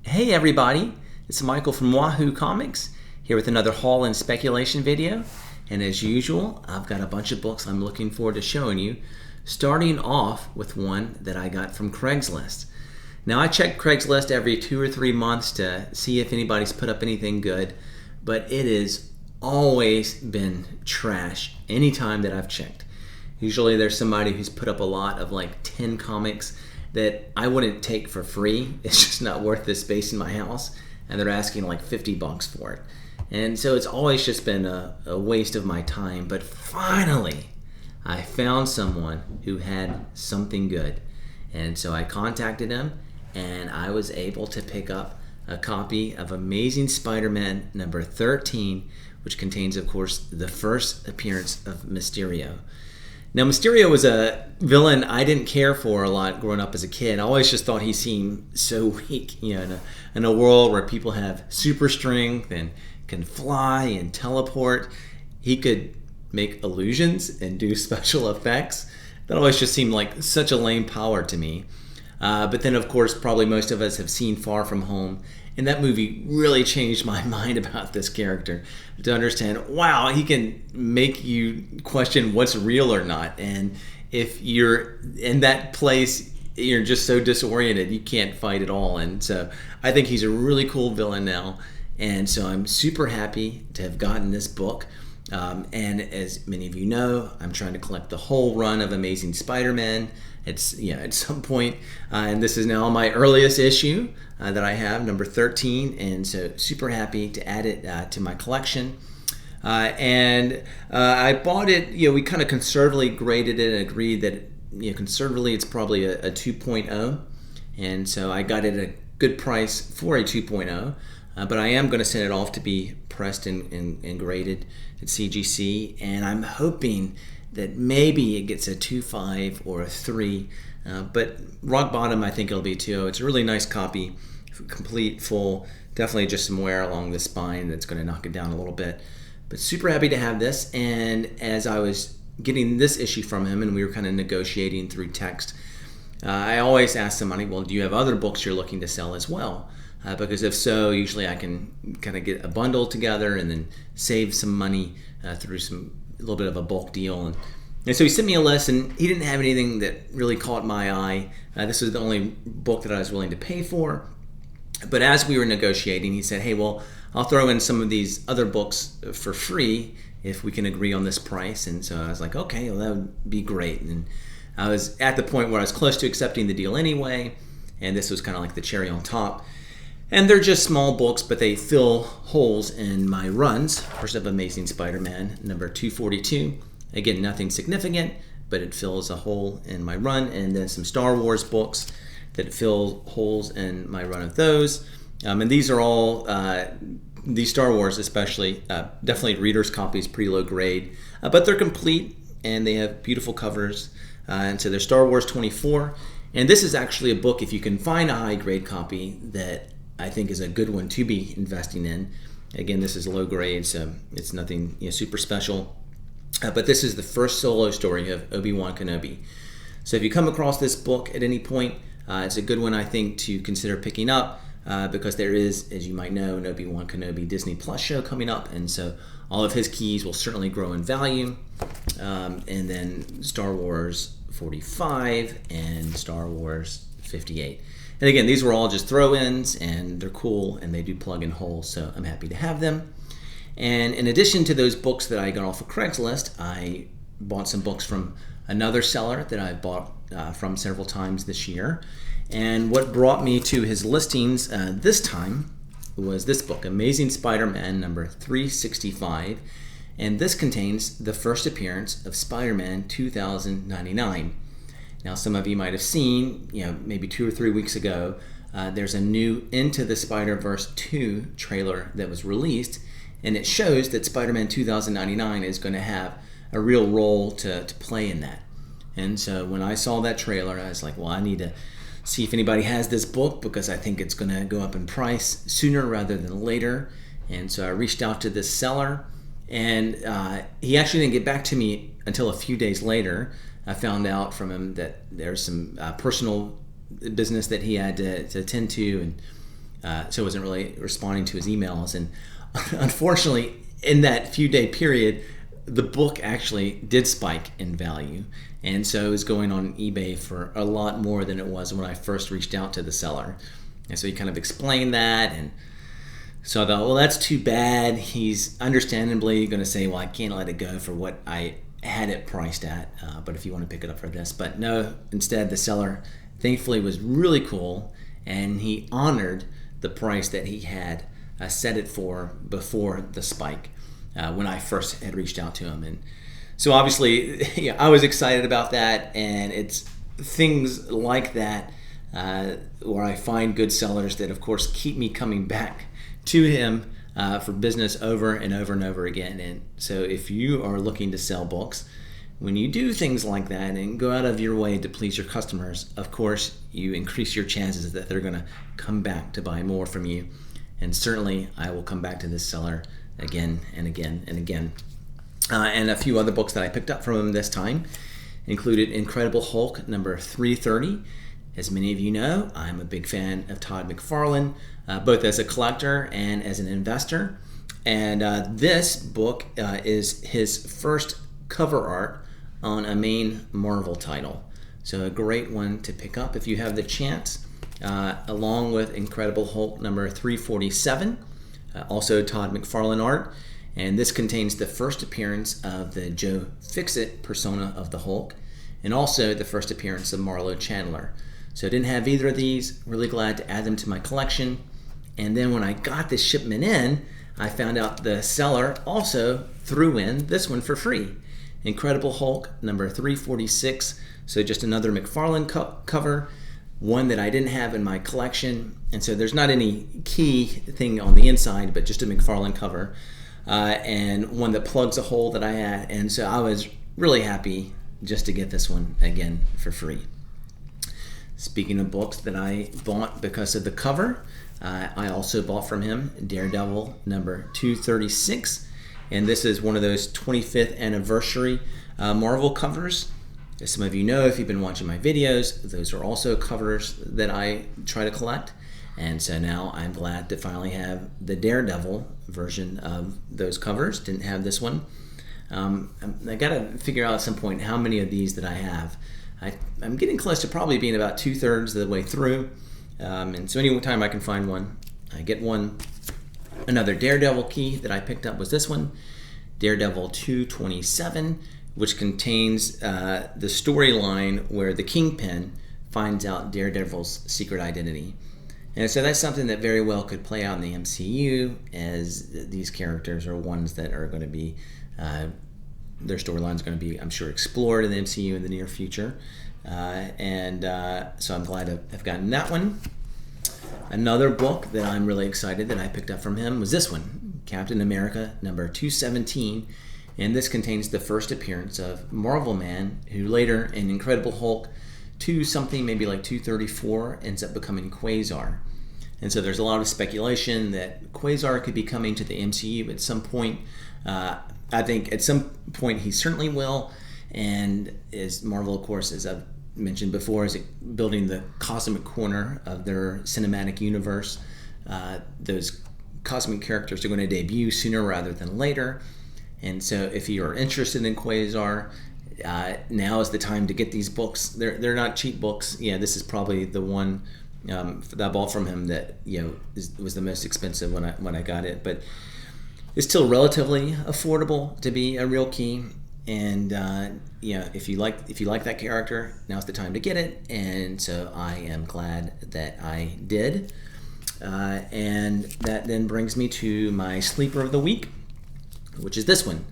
Hey everybody, it's Michael from Wahoo Comics here with another haul and speculation video. And as usual, I've got a bunch of books I'm looking forward to showing you, starting off with one that I got from Craigslist. Now I check Craigslist every 2 or 3 months to see if anybody's put up anything good, but it has always been trash anytime that I've checked. Usually there's somebody who's put up a lot of like 10 comics that I wouldn't take for free. It's just not worth the space in my house, and they're asking like $50 for it. And so it's always just been a waste of my time. But finally, I found someone who had something good. And so I contacted him, and I was able to pick up a copy of Amazing Spider-Man number 13, which contains, of course, the first appearance of Mysterio. Now, Mysterio was a villain I didn't care for a lot growing up as a kid. I always just thought he seemed so weak, in a world where people have super strength and can fly and teleport. He could make illusions and do special effects. That always just seemed like such a lame power to me. But then, of course, probably most of us have seen Far From Home, and that movie really changed my mind about this character to understand, wow, he can make you question what's real or not. And if you're in that place, you're just so disoriented, you can't fight at all. And so I think he's a really cool villain now. And so I'm super happy to have gotten this book. And as many of you know, I'm trying to collect the whole run of Amazing Spider-Man. It's at some point, and this is now my earliest issue that I have, number 13, and so super happy to add it to my collection. I bought it. We kind of conservatively graded it and agreed that conservatively it's probably a 2.0, and so I got it at a good price for a 2.0. But I am going to send it off to be pressed and graded at CGC, and I'm hoping that maybe it gets a 2.5 or a 3, but rock bottom I think it'll be 2. It's a really nice copy, complete, full, definitely just some wear along the spine that's going to knock it down a little bit. But super happy to have this, and as I was getting this issue from him and we were kind of negotiating through text, I always ask somebody, well, do you have other books you're looking to sell as well? Because if so, usually I can kind of get a bundle together and then save some money through a little bit of a bulk deal. And so he sent me a list, and he didn't have anything that really caught my eye. This was the only book that I was willing to pay for. But as we were negotiating, he said, hey, well, I'll throw in some of these other books for free if we can agree on this price. And so I was like, okay, well, that would be great. And I was at the point where I was close to accepting the deal anyway, and this was kind of like the cherry on top. And they're just small books, but they fill holes in my runs. First up, Amazing Spider-Man, number 242. Again, nothing significant, but it fills a hole in my run. And then some Star Wars books that fill holes in my run of those. And these are all, these Star Wars especially, definitely reader's copies, pretty low grade. But they're complete, and they have beautiful covers. And so they're Star Wars 24. And this is actually a book, if you can find a high grade copy, that I think is a good one to be investing in. Again, this is low grade, so it's nothing super special. But this is the first solo story of Obi-Wan Kenobi. So if you come across this book at any point, it's a good one, I think, to consider picking up because there is, as you might know, an Obi-Wan Kenobi Disney Plus show coming up, and so all of his keys will certainly grow in value. And then Star Wars 45 and Star Wars 58. And again, these were all just throw-ins, and they're cool, and they do plug in holes, so I'm happy to have them. And in addition to those books that I got off of Craigslist, I bought some books from another seller that I've bought from several times this year. And what brought me to his listings this time was this book, Amazing Spider-Man number 365. And this contains the first appearance of Spider-Man 2099. Now, some of you might have seen, maybe 2 or 3 weeks ago, there's a new Into the Spiderverse 2 trailer that was released, and it shows that Spider-Man 2099 is going to have a real role to play in that. And so when I saw that trailer, I was like, well, I need to see if anybody has this book because I think it's going to go up in price sooner rather than later. And so I reached out to this seller, and he actually didn't get back to me until a few days later. I found out from him that there's some personal business that he had to attend to, and so I wasn't really responding to his emails. And unfortunately, in that few day period, the book actually did spike in value. And so it was going on eBay for a lot more than it was when I first reached out to the seller. And so he kind of explained that. And so I thought, well, that's too bad. He's understandably going to say, well, I can't let it go for what I had it priced at. But if you want to pick it up for this. But no, instead, the seller thankfully was really cool. And he honored the price that he had set it for before the spike when I first had reached out to him. And so obviously, yeah, I was excited about that, and it's things like that where I find good sellers that, of course, keep me coming back to him for business over and over and over again. And so if you are looking to sell books, when you do things like that and go out of your way to please your customers, of course, you increase your chances that they're going to come back to buy more from you. And certainly, I will come back to this seller again and again and again. And a few other books that I picked up from him this time included Incredible Hulk number 330. As many of you know, I'm a big fan of Todd McFarlane, both as a collector and as an investor. And this book is his first cover art on a main Marvel title. So a great one to pick up if you have the chance, along with Incredible Hulk number 347, also Todd McFarlane art. And this contains the first appearance of the Joe Fixit persona of the Hulk, and also the first appearance of Marlo Chandler. So I didn't have either of these. Really glad to add them to my collection. And then when I got this shipment in, I found out the seller also threw in this one for free. Incredible Hulk number 346. So just another McFarlane cover, one that I didn't have in my collection. And so there's not any key thing on the inside, but just a McFarlane cover. And one that plugs a hole that I had. And so I was really happy just to get this one again for free. Speaking of books that I bought because of the cover, I also bought from him Daredevil number 236. And this is one of those 25th anniversary Marvel covers. As some of you know, if you've been watching my videos, those are also covers that I try to collect. And so now I'm glad to finally have the Daredevil version of those covers. Didn't have this one. I got to figure out at some point how many of these that I have. I'm getting close to probably being about 2/3 of the way through. And so any time I can find one, I get one. Another Daredevil key that I picked up was this one, Daredevil 227, which contains the storyline where the Kingpin finds out Daredevil's secret identity. And so that's something that very well could play out in the MCU, as these characters are ones that are going to be, their storyline is going to be, I'm sure, explored in the MCU in the near future. So I'm glad to have gotten that one. Another book that I'm really excited that I picked up from him was this one, Captain America number 217. And this contains the first appearance of Marvel Man, who later in Incredible Hulk 2 something, maybe like 234, ends up becoming Quasar. And so there's a lot of speculation that Quasar could be coming to the MCU at some point. I think at some point he certainly will. And as Marvel, of course, as I've mentioned before, is building the cosmic corner of their cinematic universe. Those cosmic characters are going to debut sooner rather than later. And so if you are interested in Quasar, now is the time to get these books. They're not cheap books. Yeah, this is probably the one that I bought from him that was the most expensive when I got it, but it's still relatively affordable to be a real key. And if you like that character, now's the time to get it. And so I am glad that I did. And that then brings me to my sleeper of the week, which is this one,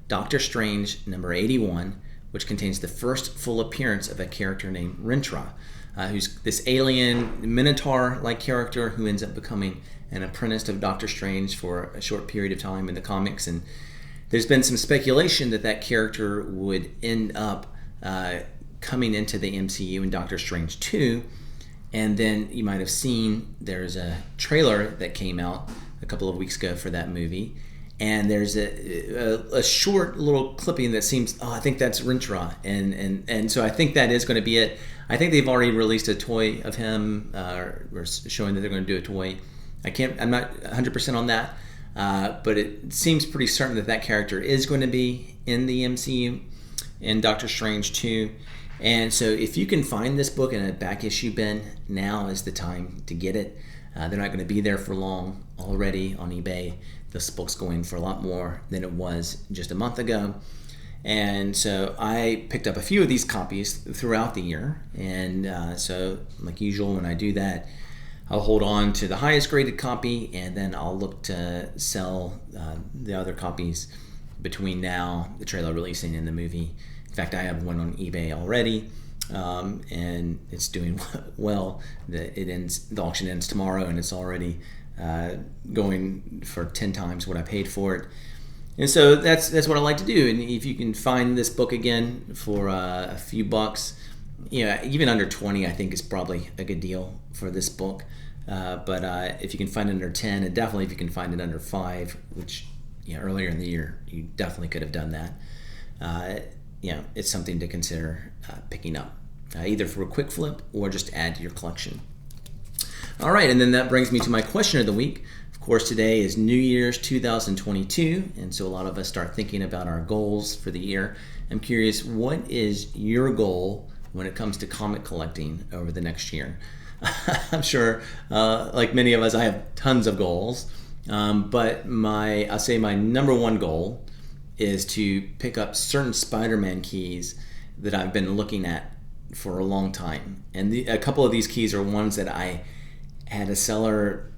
Doctor Strange number 81, which contains the first full appearance of a character named Rintrah, who's this alien Minotaur-like character who ends up becoming an apprentice of Doctor Strange for a short period of time in the comics. And there's been some speculation that character would end up coming into the MCU in Doctor Strange 2. And then you might have seen there's a trailer that came out a couple of weeks ago for that movie. And there's a short little clipping that seems, I think that's Rintrah. And so I think that is going to be it. I think they've already released a toy of him, or showing that they're going to do a toy I'm not 100% on that, but it seems pretty certain that that character is going to be in the MCU in Doctor Strange 2. And so if you can find this book in a back issue bin, now is the time to get it. They're not going to be there for long already on eBay. This book's going for a lot more than it was just a month ago. And so I picked up a few of these copies throughout the year. And so like usual, when I do that, I'll hold on to the highest graded copy, and then I'll look to sell the other copies between now, the trailer releasing, and the movie. In fact, I have one on eBay already, and it's doing well. The auction ends tomorrow, and it's already going for 10 times what I paid for it. And so that's what I like to do. And if you can find this book again for a few bucks, even under 20, I think is probably a good deal for this book. But if you can find it under 10, and definitely if you can find it under 5, which earlier in the year you definitely could have done that. It's something to consider picking up, either for a quick flip or just add to your collection. All right, and then that brings me to my question of the week. Of course, today is New Year's 2022, and so a lot of us start thinking about our goals for the year. I'm curious, what is your goal when it comes to comic collecting over the next year? I'm sure, like many of us, I have tons of goals, but I'll say my number one goal is to pick up certain Spider-Man keys that I've been looking at for a long time. And a couple of these keys are ones that I had a seller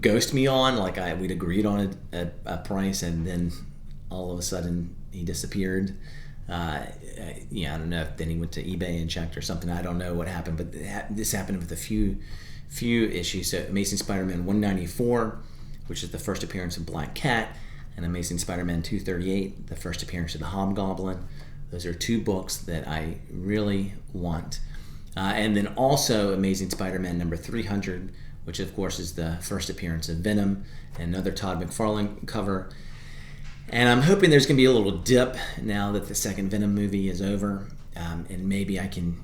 ghost me on, like we'd agreed on a price, and then all of a sudden he disappeared. I don't know if then he went to eBay and checked or something. I don't know what happened, but this happened with a few issues. So Amazing Spider-Man 194, which is the first appearance of Black Cat, and Amazing Spider-Man 238, the first appearance of the Hobgoblin. Those are two books that I really want. And then also Amazing Spider-Man number 300, which of course is the first appearance of Venom, and another Todd McFarlane cover. And I'm hoping there's going to be a little dip now that the second Venom movie is over, and maybe I can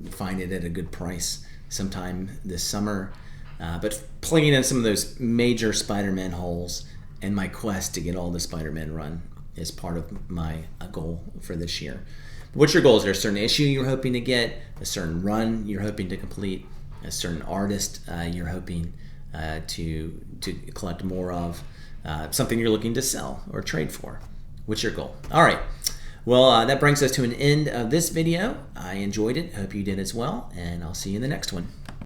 find it at a good price sometime this summer. But plugging in some of those major Spider-Man holes and my quest to get all the Spider-Man run is part of my goal for this year. But what's your goal? Is there a certain issue you're hoping to get, a certain run you're hoping to complete, a certain artist you're hoping to collect more of, something you're looking to sell or trade for? What's your goal? All right. Well, that brings us to an end of this video. I enjoyed it. Hope you did as well, and I'll see you in the next one.